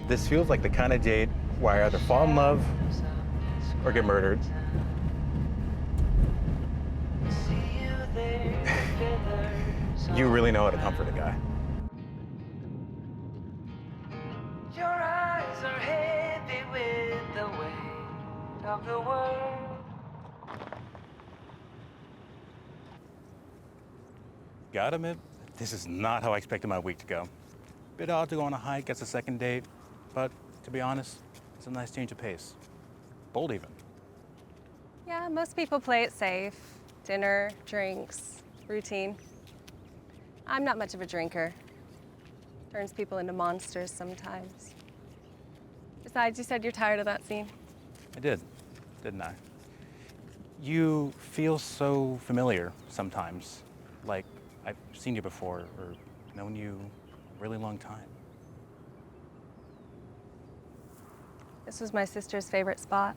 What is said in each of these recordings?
This feels like the kind of date where I either fall in love or get murdered. You really know how to comfort a guy. Your eyes are heavy with the weight of the world. Gotta admit, this is not how I expected my week to go. Bit odd to go on a hike as a second date, but to be honest, it's a nice change of pace. Bold even. Yeah, most people play it safe. Dinner, drinks, routine. I'm not much of a drinker. Turns people into monsters sometimes. Besides, you said you're tired of that scene. I did, didn't I? You feel so familiar sometimes, like I've seen you before or known you a really long time. This was my sister's favorite spot.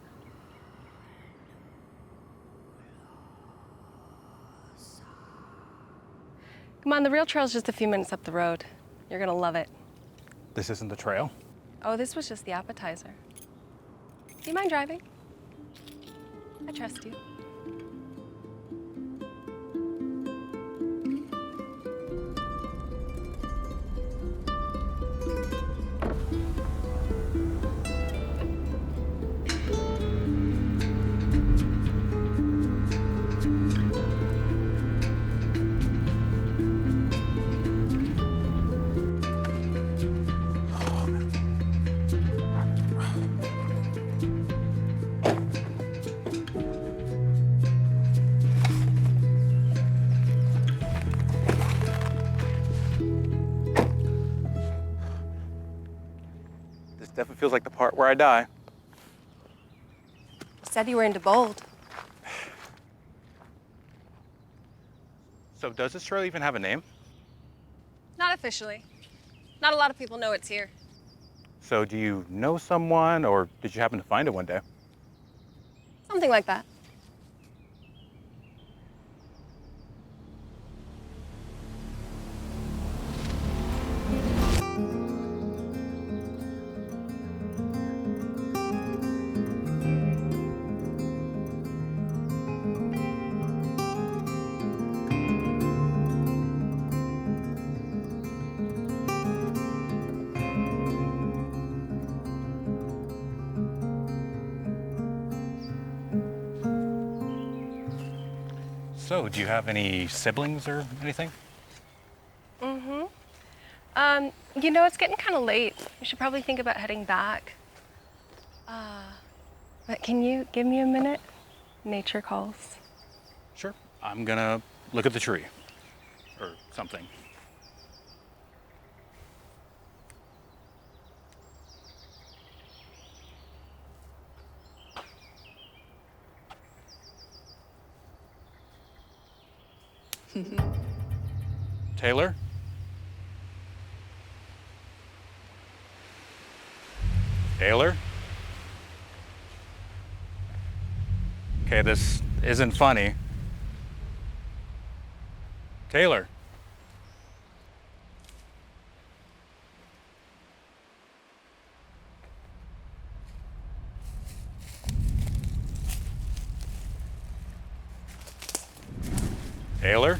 Come on, the real trail's just a few minutes up the road. You're gonna love it. This isn't the trail? Oh, this was just the appetizer. Do you mind driving? I trust you. This definitely feels like the part where I die. Said you were into bold. So does this trail even have a name? Not officially. Not a lot of people know it's here. So do you know someone, or did you happen to find it one day? Something like that. So, do you have any siblings or anything? You know, it's getting kind of late. We should probably think about heading back. But can you give me a minute? Nature calls. Sure. I'm gonna look at the tree. Or something. Taylor? Taylor? Okay, this isn't funny. Taylor? Taylor?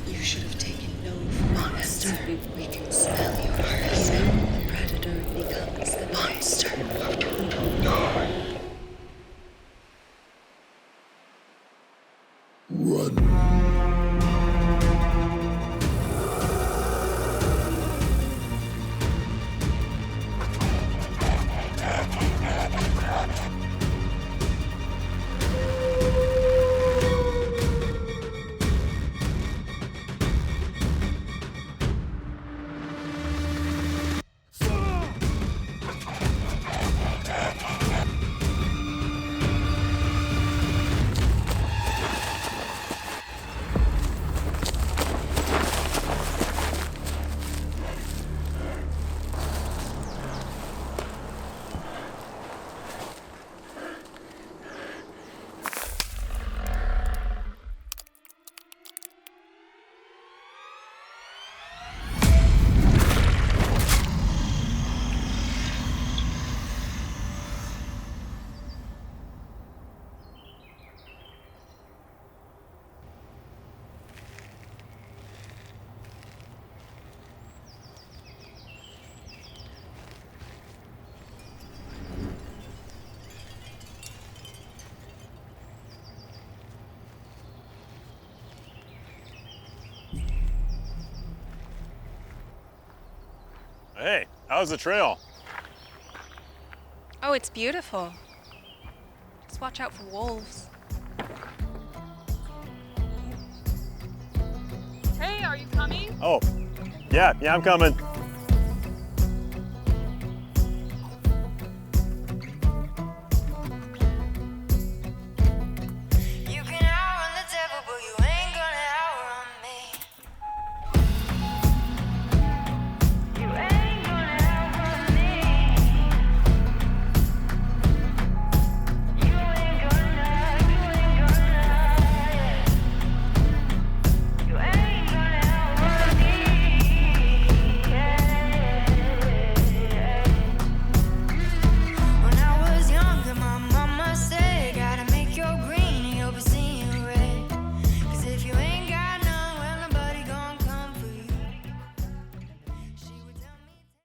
You should have taken no monster. We can smell your heart. The predator becomes the monster. How's the trail? Oh, it's beautiful. Just watch out for wolves. Hey, are you coming? Oh, yeah, I'm coming.